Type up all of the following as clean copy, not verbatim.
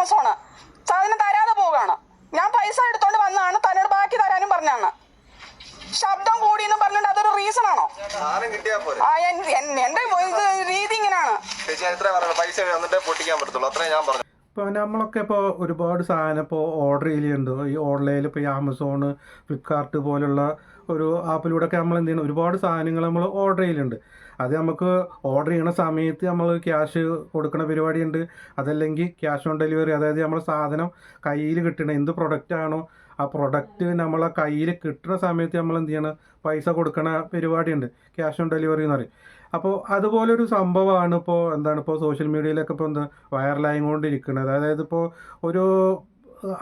Amazon സാധനം തരാതെ പോവുകയാണ്. ഞാൻ പൈസ എടുത്തോണ്ട് വന്നതാണ്, തന്നോട് ബാക്കി തരാനും പറഞ്ഞാണ്. ശബ്ദം കൂടി എന്ന് പറഞ്ഞിട്ട് അതൊരു റീസൺ ആണോ? എന്റെ രീതി ഇങ്ങനെയാണ്. ഇപ്പോൾ നമ്മളൊക്കെ ഇപ്പോൾ ഒരുപാട് സാധനം ഇപ്പോൾ ഓർഡർ ചെയ്യലുണ്ട്. ഈ ഓൺലൈനിൽ ഇപ്പോൾ ഈ ആമസോൺ, ഫ്ലിപ്കാർട്ട് പോലുള്ള ഒരു ആപ്പിലൂടെയൊക്കെ നമ്മൾ എന്ത് ചെയ്യണം, ഒരുപാട് സാധനങ്ങൾ നമ്മൾ ഓർഡർ ചെയ്യലുണ്ട്. അത് നമുക്ക് ഓർഡർ ചെയ്യണ സമയത്ത് നമ്മൾ ക്യാഷ് കൊടുക്കുന്ന പരിപാടിയുണ്ട്. അതല്ലെങ്കിൽ ക്യാഷ് ഓൺ ഡെലിവറി, അതായത് നമ്മൾ സാധനം കയ്യിൽ കിട്ടണ എന്ത് പ്രൊഡക്റ്റാണോ ആ പ്രൊഡക്റ്റ് നമ്മളെ കയ്യിൽ കിട്ടുന്ന സമയത്ത് നമ്മൾ എന്ത് ചെയ്യണം, പൈസ കൊടുക്കണ പരിപാടിയുണ്ട്, ക്യാഷ് ഓൺ ഡെലിവറി എന്ന് പറയും. അപ്പോൾ അതുപോലൊരു സംഭവമാണ് ഇപ്പോൾ സോഷ്യൽ മീഡിയയിലൊക്കെ ഇപ്പോൾ വൈറലായി കൊണ്ടിരിക്കുന്നത്. അതായത് ഇപ്പോൾ ഒരു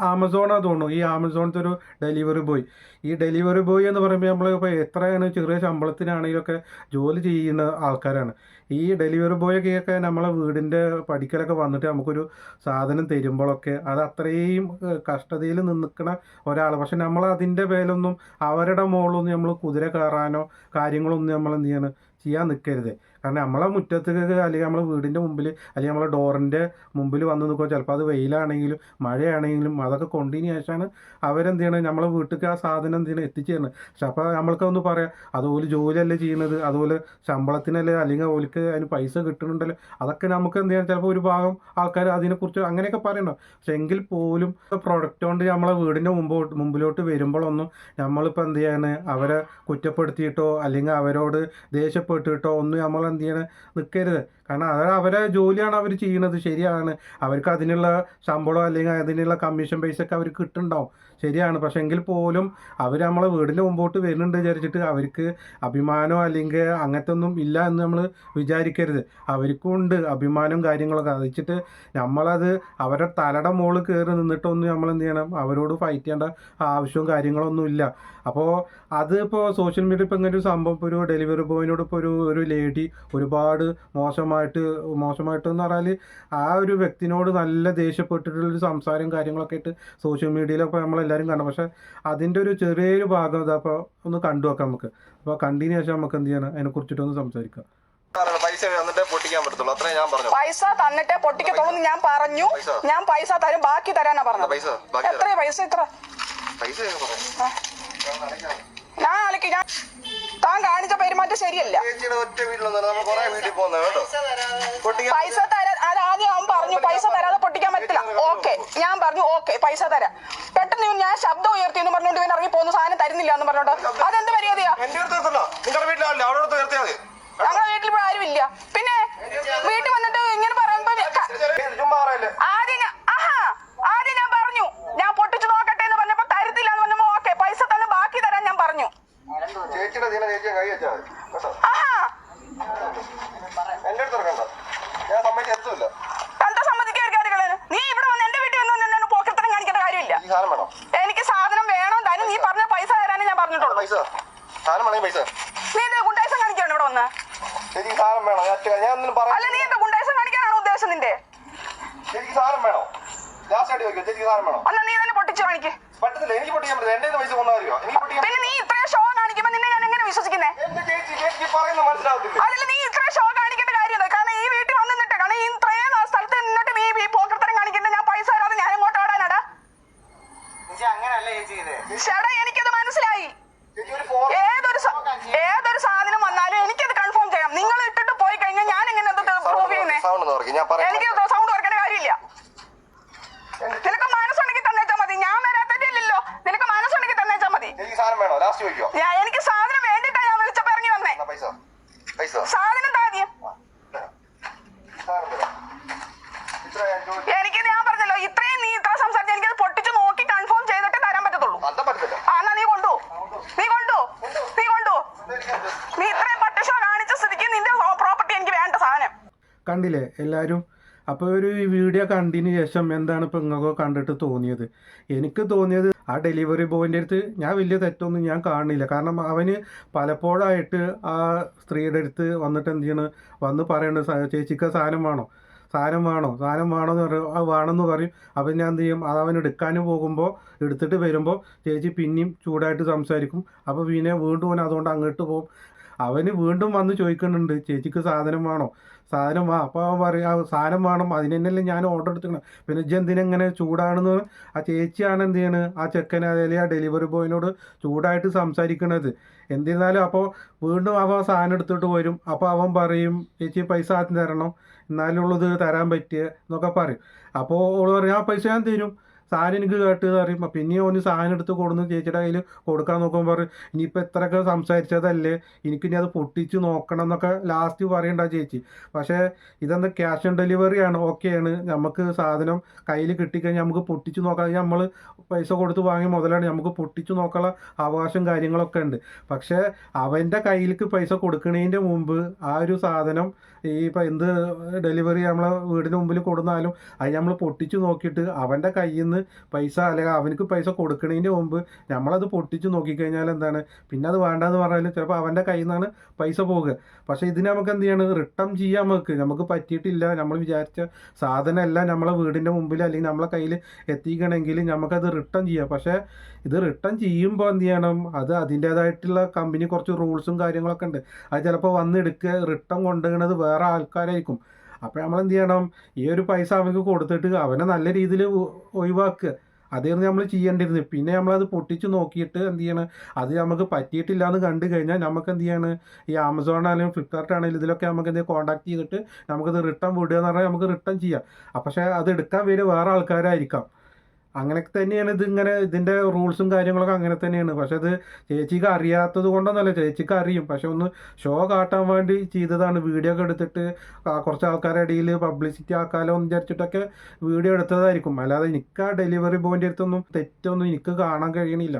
ആമസോണാണ് തോന്നുന്നു, ഈ ആമസോണത്തെ ഒരു ഡെലിവറി ബോയ്. ഈ ഡെലിവറി ബോയ് എന്ന് പറയുമ്പോൾ നമ്മളിപ്പോൾ എത്രയാണ് ചെറിയ ശമ്പളത്തിനാണെങ്കിലൊക്കെ ജോലി ചെയ്യുന്ന ആൾക്കാരാണ്. ഈ ഡെലിവറി ബോയൊക്കെ നമ്മളെ വീടിൻ്റെ പടിക്കലൊക്കെ വന്നിട്ട് നമുക്കൊരു സാധനം തരുമ്പോഴൊക്കെ അത് അത്രയും കഷ്ടതയിൽ നിൽക്കുന്ന ഒരാൾ. പക്ഷെ നമ്മൾ അതിൻ്റെ പേരിലൊന്നും അവരുടെ മുകളിലൊന്നും നമ്മൾ കുതിര കയറാനോ കാര്യങ്ങളൊന്നും നമ്മൾ എന്ത് ചെയ്യണം, ചെയ്യാൻ നിൽക്കരുത്. കാരണം നമ്മളെ മുറ്റത്തേക്ക് അല്ലെങ്കിൽ നമ്മളെ വീടിൻ്റെ മുമ്പിൽ അല്ലെങ്കിൽ നമ്മളെ ഡോറിൻ്റെ മുമ്പിൽ വന്ന് നിൽക്കുക. ചിലപ്പോൾ അത് വെയിലാണെങ്കിലും മഴയാണെങ്കിലും അതൊക്കെ കൊണ്ടതിന് ശേഷമാണ് അവരെന്ത് ചെയ്യണം, നമ്മളെ വീട്ടിലേക്ക് ആ സാധനം എന്ത് ചെയ്യണം, എത്തിച്ചേരണം. പക്ഷെ അപ്പോൾ നമ്മൾക്കൊന്ന് പറയാം, അതുപോലെ ജോലിയല്ലേ ചെയ്യുന്നത്, അതുപോലെ ശമ്പളത്തിനല്ലേ, അല്ലെങ്കിൽ ഓലിക്ക് അതിന് പൈസ കിട്ടുന്നുണ്ടല്ലോ, അതൊക്കെ നമുക്ക് എന്ത് ചെയ്യാൻ ചിലപ്പോൾ ഒരു ഭാഗം ആൾക്കാർ അതിനെക്കുറിച്ച് അങ്ങനെയൊക്കെ പറയണം. പക്ഷെ എങ്കിൽ പോലും പ്രൊഡക്റ്റ് കൊണ്ട് നമ്മളെ വീടിൻ്റെ മുമ്പിലോട്ട് വരുമ്പോഴൊന്നും നമ്മളിപ്പോൾ എന്ത് ചെയ്യാണ്, അവരെ കുറ്റപ്പെടുത്തിയിട്ടോ അല്ലെങ്കിൽ അവരോട് ദേഷ്യപ്പെട്ടിട്ടോ ഒന്നും നമ്മൾ എന്ത് ചെയ്യണം, നിൽക്കരുത്. കാരണം അവരെ ജോലിയാണ് അവർ ചെയ്യുന്നത്, ശരിയാണ്. അവർക്ക് അതിനുള്ള ശമ്പളം അല്ലെങ്കിൽ അതിനുള്ള കമ്മീഷൻ പൈസ ഒക്കെ അവർക്ക് കിട്ടുന്നുണ്ടാവും, ശരിയാണ്. പക്ഷെ എങ്കിൽ പോലും അവർ നമ്മളെ വീടിൻ്റെ മുമ്പോട്ട് വരുന്നുണ്ട് വിചാരിച്ചിട്ട് അവർക്ക് അഭിമാനമോ അല്ലെങ്കിൽ അങ്ങനത്തെ ഒന്നും ഇല്ല എന്ന് നമ്മൾ വിചാരിക്കരുത്. അവർക്കും ഉണ്ട് അഭിമാനവും കാര്യങ്ങളൊക്കെ. അതിച്ചിട്ട് നമ്മളത് അവരുടെ തലയുടെ മുകളിൽ കയറി നിന്നിട്ടൊന്നും നമ്മൾ എന്ത് ചെയ്യണം, അവരോട് ഫൈറ്റ് ചെയ്യേണ്ട ആവശ്യവും കാര്യങ്ങളൊന്നും ഇല്ല. അപ്പോൾ അത് ഇപ്പോൾ സോഷ്യൽ മീഡിയ ഇപ്പോൾ ഇങ്ങനെ ഒരു സംഭവം, ഇപ്പോൾ ഒരു ഡെലിവറി ബോയിനോട് ഇപ്പോൾ ഒരു ലേഡി ഒരുപാട് മോശമായിട്ടെന്ന് പറഞ്ഞാൽ ആ ഒരു വ്യക്തിനോട് നല്ല ദേഷ്യപ്പെട്ടിട്ടുള്ളൊരു സംസാരം കാര്യങ്ങളൊക്കെ ആയിട്ട് സോഷ്യൽ മീഡിയയിലൊക്കെ നമ്മളെല്ലാവരും കാണും. പക്ഷേ അതിൻ്റെ ഒരു ചെറിയൊരു ഭാഗം അപ്പോൾ ഒന്ന് കണ്ടു നോക്കാം നമുക്ക്. അപ്പോൾ കണ്ടതിന് ശേഷം നമുക്ക് എന്ത് ചെയ്യണം, അതിനെക്കുറിച്ചിട്ടൊന്ന് സംസാരിക്കാം. പൈസ തന്നിട്ടേ പൊട്ടിക്കാൻ പറ്റത്തുള്ളൂ, അത്രേ ഞാൻ പറഞ്ഞു. പൈസ തന്നിട്ടേ പൊട്ടിക്കത്തുള്ളൂ ഞാൻ പറഞ്ഞു. ഞാൻ പൈസ തരും, ബാക്കി തരാനാ പറഞ്ഞത്. എത്ര പൈസ? ഇത്ര ഞാൻ അലക്കി. ഞാൻ താൻ കാണിച്ച പെരുമാറ്റം ശരിയല്ല. പൈസ തരാ, അതാദ്യം അവൻ പറഞ്ഞു പൈസ തരാതെ പൊട്ടിക്കാൻ പറ്റില്ല. ഓക്കെ, ഞാൻ പറഞ്ഞു ഓക്കെ പൈസ തരാം. പെട്ടെന്ന് ഞാൻ ശബ്ദം ഉയർത്തി എന്ന് പറഞ്ഞോണ്ട് ഇവൻ ഇറങ്ങി പോകുന്ന സാധനം തരുന്നില്ല എന്ന് പറഞ്ഞോണ്ട് അതെന്ത് മര്യാദയാ? ഞങ്ങളുടെ വീട്ടിൽ ഇപ്പോൾ ആരും ഇല്ല. പിന്നെ വീട്ടിൽ വന്നിട്ട് ഇങ്ങനെ പറയുമ്പോ ആദ്യം ഞാൻ പറഞ്ഞു ഞാൻ പൊട്ടിച്ചു നോക്കട്ടെ എന്ന് പറഞ്ഞപ്പോ തരത്തില്ല എന്ന് പറഞ്ഞപ്പോ ഓക്കെ പൈസ തന്നെ ബാക്കി തരാൻ ഞാൻ പറഞ്ഞു. എന്താ സമ്മതിക്കാതിരിക്കാതെ? നീ ഇവിടെ വന്ന് എന്റെ വീട്ടിൽ വന്ന് പോക്കത്തരം കാണിക്കേണ്ട കാര്യമില്ല. എനിക്ക് സാധനം വേണം തരും. നീ പറഞ്ഞ പൈസ തരാനേ ഞാൻ പറഞ്ഞിട്ടുള്ളൂ. നീ എന്താ ഗുണ്ടായിസം കാണിക്കാണ് ഇവിടെ വന്ന്? അല്ല, നീ എന്താ ഗുണ്ടായിസം കാണിക്കാനാണോ ഉദ്ദേശം നിന്റെ? എന്നാ നീ തന്നെ പൊട്ടിച്ചു കാണിക്ക്. പിന്നെ നീ ഇത്രയും ഷോ കാണിക്കുമ്പോ നിന്നെ ഞാൻ എങ്ങനെ വിശ്വസിക്കുന്നേ? അതിൽ നീ ഇത്രയും ഷോ കാണിക്കേണ്ട കാര്യമില്ല. കാരണം ഈ വീട്ടിൽ വന്ന് നിന്നിട്ട്, കാരണം ഈ ഇത്രയും സ്ഥലത്ത് നിന്നിട്ട് നീ ഈ പോക്കത്തരം കാണിക്കേണ്ട. ഞാൻ പൈസ തരാതെ ഞാൻ എങ്ങോട്ട് ഓടാനാടാ? ചേട്ടാ, എനിക്കത് മനസ്സിലായി. ഏതൊരു സാധനം വന്നാലും എനിക്കത് കൺഫേം ചെയ്യണം. നിങ്ങൾ ഇട്ടിട്ട് പോയി കഴിഞ്ഞാൽ ഞാൻ എങ്ങനെ അത് പ്രൂവ് ചെയ്യുന്നേ? എനിക്ക് സൗണ്ട് കുറക്കേണ്ട കാര്യമില്ല. നിനക്ക് മനസ്സുണ്ടെങ്കിൽ തന്നേച്ചാ മതി. ഞാൻ വരാത്തല്ലോ. നിനക്ക് മനസ്സുണ്ടെങ്കിൽ തന്നേച്ചാ മതി. എനിക്ക് സാധനം വേണ്ടിട്ടാ ഞാൻ വിളിച്ചപ്പോ ഇറങ്ങി വന്നേ. സാധനം താദ്യം എനിക്ക് ഞാൻ പറഞ്ഞല്ലോ, ഇത്രയും നീ ഇത്ര സംസാരിച്ച് എനിക്കത് പൊട്ടിച്ച് നോക്കി കൺഫേം ചെയ്തിട്ടേ തരാൻ പറ്റത്തുള്ളൂ. എന്നാ നീ കൊണ്ടു. നീ ഇത്രയും പട്ടിഷോ കാണിച്ച സ്ഥിതിക്ക് നിന്റെ പ്രോപ്പർട്ടി എനിക്ക് വേണ്ട സാധനം. കണ്ടില്ലേ എല്ലാവരും? അപ്പോൾ ഒരു വീഡിയോ കണ്ടതിന് ശേഷം എന്താണ് ഇപ്പോൾ നിങ്ങൾക്ക് കണ്ടിട്ട് തോന്നിയത്? എനിക്ക് തോന്നിയത് ആ ഡെലിവറി ബോയിൻ്റെ അടുത്ത് ഞാൻ വലിയ തെറ്റൊന്നും ഞാൻ കാണില്ല. കാരണം അവന് പലപ്പോഴായിട്ട് ആ സ്ത്രീയുടെ അടുത്ത് വന്നിട്ട് എന്ത് ചെയ്യണം, വന്ന് പറയേണ്ടത് ചേച്ചിക്ക് സാധനം വേണോ എന്ന് പറയും. അത് വേണമെന്ന് പറയും. അപ്പം ഞാൻ എന്ത് ചെയ്യും, അത് അവൻ എടുക്കാനും പോകുമ്പോൾ എടുത്തിട്ട് വരുമ്പോൾ ചേച്ചി പിന്നെയും ചൂടായിട്ട് സംസാരിക്കും. അപ്പോൾ പിന്നെ വീണ്ടും അവൻ അതുകൊണ്ട് അങ്ങോട്ട് പോകും. അവന് വീണ്ടും വന്ന് ചോദിക്കുന്നുണ്ട് ചേച്ചിക്ക് സാധനം വേണോ, സാധനം അപ്പോൾ അവൻ പറയും ആ സാധനം വേണം, അതിന് തന്നെയല്ലേ ഞാൻ ഓർഡർ എടുത്തിക്കണം, പിന്നെ ഇജ്ജ് എന്തിനെങ്ങനെ ചൂടാണെന്ന് ആ ചേച്ചിയാണ് എന്ത് ചെയ്യണത് ആ ചെക്കനെ അതിൽ ആ ഡെലിവറി ബോയിനോട് ചൂടായിട്ട് സംസാരിക്കണത്. എന്നിരുന്നാലും അപ്പോൾ വീണ്ടും അവൻ സാധനം എടുത്തിട്ട് വരും. അപ്പോൾ അവൻ പറയും ചേച്ചി പൈസ ആദ്യം തരണം, എന്നാലുള്ളത് തരാൻ പറ്റുക എന്നൊക്കെ പറയും. അപ്പോൾ ഓള് പറയും ആ പൈസ ഞാൻ തരും, സാധനം എനിക്ക് കേട്ട് അറിയും. പിന്നെ ഓന് സാധനം എടുത്ത് കൊടുന്ന് ചേച്ചിയുടെ കയ്യിൽ കൊടുക്കാൻ നോക്കുമ്പോൾ പറയും ഇനിയിപ്പോൾ എത്രയൊക്കെ സംസാരിച്ചതല്ലേ, എനിക്കിനി അത് പൊട്ടിച്ച് നോക്കണം എന്നൊക്കെ ലാസ്റ്റ് പറയണ്ട ചേച്ചി. പക്ഷേ ഇതെന്താ ക്യാഷ് ഓൺ ഡെലിവറിയാണ്, ഓക്കെയാണ്, നമുക്ക് സാധനം കയ്യിൽ കിട്ടിക്കഴിഞ്ഞാൽ നമുക്ക് പൊട്ടിച്ച് നോക്കാം, നമ്മൾ പൈസ കൊടുത്ത് വാങ്ങിയ മുതലാണ്, നമുക്ക് പൊട്ടിച്ച് നോക്കാനുള്ള അവകാശം കാര്യങ്ങളൊക്കെ ഉണ്ട്. പക്ഷേ അവൻ്റെ കയ്യിലേക്ക് പൈസ കൊടുക്കുന്നതിൻ്റെ മുമ്പ് ആ ഒരു സാധനം ഈ ഇപ്പം എന്ത് ഡെലിവറി നമ്മളെ വീടിന് മുമ്പിൽ കൊടുന്നാലും അത് നമ്മൾ പൊട്ടിച്ച് നോക്കിയിട്ട് അവൻ്റെ കയ്യിൽ നിന്ന് പൈസ അല്ലെങ്കിൽ അവനക്ക് പൈസ കൊടുക്കുന്നതിൻ്റെ മുമ്പ് നമ്മളത് പൊട്ടിച്ച് നോക്കിക്കഴിഞ്ഞാൽ എന്താണ്, പിന്നെ അത് വേണ്ടെന്ന് പറഞ്ഞാലും ചിലപ്പോൾ അവൻ്റെ കയ്യിൽ നിന്നാണ് പൈസ പോകുക. പക്ഷേ ഇതിന് നമുക്ക് എന്ത് ചെയ്യണം, റിട്ടേൺ ചെയ്യാൻ നമുക്ക് പറ്റിയിട്ടില്ല, നമ്മൾ വിചാരിച്ച സാധനമല്ല നമ്മളെ വീടിൻ്റെ മുമ്പിൽ അല്ലെങ്കിൽ നമ്മളെ കയ്യിൽ എത്തിക്കണമെങ്കിൽ നമുക്കത് റിട്ടേൺ ചെയ്യാം. പക്ഷേ ഇത് റിട്ടേൺ ചെയ്യുമ്പോൾ എന്ത് ചെയ്യണം, അത് അതിൻ്റേതായിട്ടുള്ള കമ്പനി കുറച്ച് റൂൾസും കാര്യങ്ങളൊക്കെ ഉണ്ട്. അത് ചിലപ്പോൾ വന്നെടുക്കുക റിട്ടേൺ കൊണ്ടുപോകുന്നത് വേറെ ആൾക്കാരായിരിക്കും. അപ്പോൾ നമ്മൾ എന്ത് ചെയ്യണം, ഈ ഒരു പൈസ അവർക്ക് കൊടുത്തിട്ട് അവനെ നല്ല രീതിയിൽ ഒഴിവാക്കുക, അതായിരുന്നു നമ്മൾ ചെയ്യേണ്ടിരുന്നത്. പിന്നെ നമ്മളത് പൊട്ടിച്ച് നോക്കിയിട്ട് എന്ത് ചെയ്യണം, അത് നമുക്ക് പറ്റിയിട്ടില്ല എന്ന് കണ്ടു കഴിഞ്ഞാൽ നമുക്ക് എന്ത് ചെയ്യാണ്, ഈ ആമസോൺ ആണെങ്കിലും ഫ്ലിപ്കാർട്ട് ആണെങ്കിലും ഇതിലൊക്കെ നമുക്ക് എന്തെങ്കിലും കോൺടാക്ട് ചെയ്തിട്ട് നമുക്കത് റിട്ടേൺ വിടുക എന്ന് പറഞ്ഞാൽ നമുക്ക് റിട്ടേൺ ചെയ്യാം. പക്ഷേ അത് എടുക്കാൻ വേണ്ടി വേറെ ആൾക്കാരായിരിക്കാം. അങ്ങനെയൊക്കെ തന്നെയാണ് ഇതിങ്ങനെ, ഇതിൻ്റെ റൂൾസും കാര്യങ്ങളൊക്കെ അങ്ങനെ തന്നെയാണ്. പക്ഷെ അത് ചേച്ചിക്ക് അറിയാത്തത് കൊണ്ടൊന്നല്ല, ചേച്ചിക്ക് അറിയും, പക്ഷെ ഒന്ന് ഷോ കാട്ടാൻ വേണ്ടി ചെയ്തതാണ്. വീഡിയോ ഒക്കെ എടുത്തിട്ട് കുറച്ച് ആൾക്കാരുടെ ഇടയിൽ പബ്ലിസിറ്റി ആക്കാലോ എന്ന് വിചാരിച്ചിട്ടൊക്കെ വീഡിയോ എടുത്തതായിരിക്കും. അല്ലാതെ എനിക്ക് ആ ഡെലിവറി ബോയിൻ്റെ അടുത്തൊന്നും തെറ്റൊന്നും എനിക്ക് കാണാൻ കഴിയണില്ല.